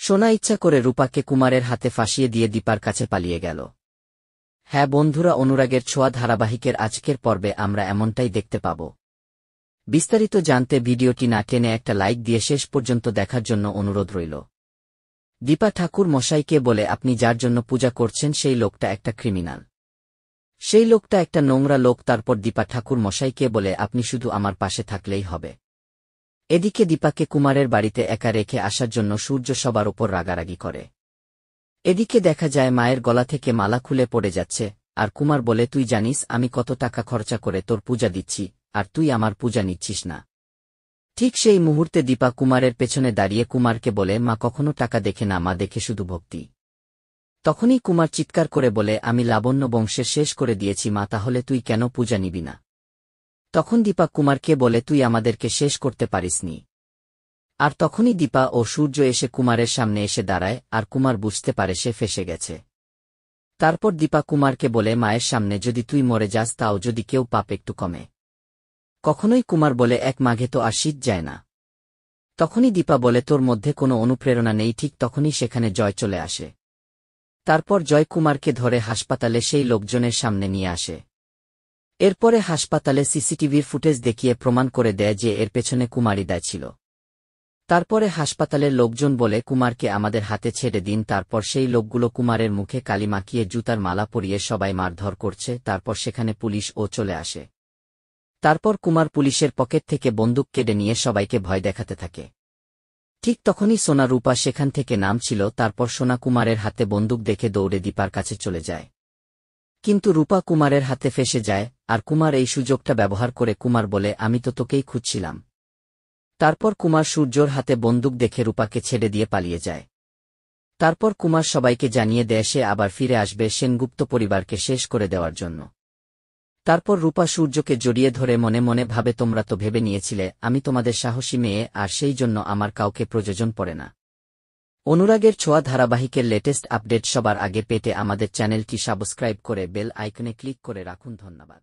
সোনা ইচ্ছা করে রূপাকে কুমারের হাতে ফাঁসিয়ে দিয়ে দীপার কাছে পালিয়ে গেল। হ্যাঁ বন্ধুরা, অনুরাগের ছোঁয়া ধারাবাহিকের আজকের পর্বে আমরা এমনটাই দেখতে পাব। বিস্তারিত জানতে ভিডিওটি না টেনে একটা লাইক দিয়ে শেষ পর্যন্ত দেখার জন্য অনুরোধ রইল। দীপা ঠাকুর মশাইকে বলে, আপনি যার জন্য পূজা করছেন সেই লোকটা একটা ক্রিমিনাল, সেই লোকটা একটা নোংরা লোক। তারপর দীপা ঠাকুর মশাইকে বলে, আপনি শুধু আমার পাশে থাকলেই হবে। এদিকে দীপাকে কুমারের বাড়িতে একা রেখে আসার জন্য সূর্য সবার ওপর রাগারাগি করে। এদিকে দেখা যায় মায়ের গলা থেকে মালা খুলে পড়ে যাচ্ছে, আর কুমার বলে, তুই জানিস আমি কত টাকা খরচা করে তোর পূজা দিচ্ছি, আর তুই আমার পূজা নিচ্ছিস না। ঠিক সেই মুহূর্তে দীপা কুমারের পেছনে দাঁড়িয়ে কুমারকে বলে, মা কখনো টাকা দেখে না, মা দেখে শুধু ভক্তি। তখনই কুমার চিৎকার করে বলে, আমি লাবণ্য বংশের শেষ করে দিয়েছি মা, তাহলে তুই কেন পূজা নিবি না? তখন দীপা কুমারকে বলে, তুই আমাদেরকে শেষ করতে পারিসনি। আর তখনই দীপা ও সূর্য এসে কুমারের সামনে এসে দাঁড়ায়, আর কুমার বুঝতে পারে সে ফেঁসে গেছে। তারপর দীপা কুমারকে বলে, মায়ের সামনে যদি তুই মরে যাস তাও যদি কেউ পাপ একটু কমে। কখনোই কুমার বলে, এক মাঘে তো আর শীত যায় না। তখনই দীপা বলে, তোর মধ্যে কোনো অনুপ্রেরণা নেই। ঠিক তখনই সেখানে জয় চলে আসে। তারপর জয় কুমারকে ধরে হাসপাতালে সেই লোকজনের সামনে নিয়ে আসে। এরপরে হাসপাতালে সিসিটিভির ফুটেজ দেখিয়ে প্রমাণ করে দেয় যে এর পেছনে কুমারই দায় ছিল। তারপরে হাসপাতালের লোকজন বলে, কুমারকে আমাদের হাতে ছেড়ে দিন। তারপর সেই লোকগুলো কুমারের মুখে কালি মাখিয়ে জুতার মালা পরিয়ে সবাই মারধর করছে। তারপর সেখানে পুলিশও চলে আসে। তারপর কুমার পুলিশের পকেট থেকে বন্দুক কেড়ে নিয়ে সবাইকে ভয় দেখাতে থাকে। ঠিক তখনই সোনা রূপা সেখান থেকে নামছিল। তারপর সোনা কুমারের হাতে বন্দুক দেখে দৌড়ে দীপার কাছে চলে যায়। কিন্তু রূপা কুমারের হাতে ফেঁসে যায়, আর কুমার এই সুযোগটা ব্যবহার করে কুমার বলে, আমি তো তোকেই খুঁজছিলাম। তারপর কুমার সূর্যর হাতে বন্দুক দেখে রূপাকে ছেড়ে দিয়ে পালিয়ে যায়। তারপর কুমার সবাইকে জানিয়ে দেয় সে আবার ফিরে আসবে সেনগুপ্ত পরিবারকে শেষ করে দেওয়ার জন্য। তারপর রূপা সূর্যকে জড়িয়ে ধরে মনে মনে ভাবে, তোমরা তো ভেবে নিয়েছিলে আমি তোমাদের সাহসী মেয়ে, আর সেই জন্য আমার কাউকে প্রয়োজন পড়ে না। অনুরাগের ছোঁয়া ধারাবাহিকের লেটেস্ট আপডেট সবার আগে পেতে আমাদের চ্যানেলটি সাবস্ক্রাইব করে বেল আইকনে ক্লিক করে রাখুন। ধন্যবাদ।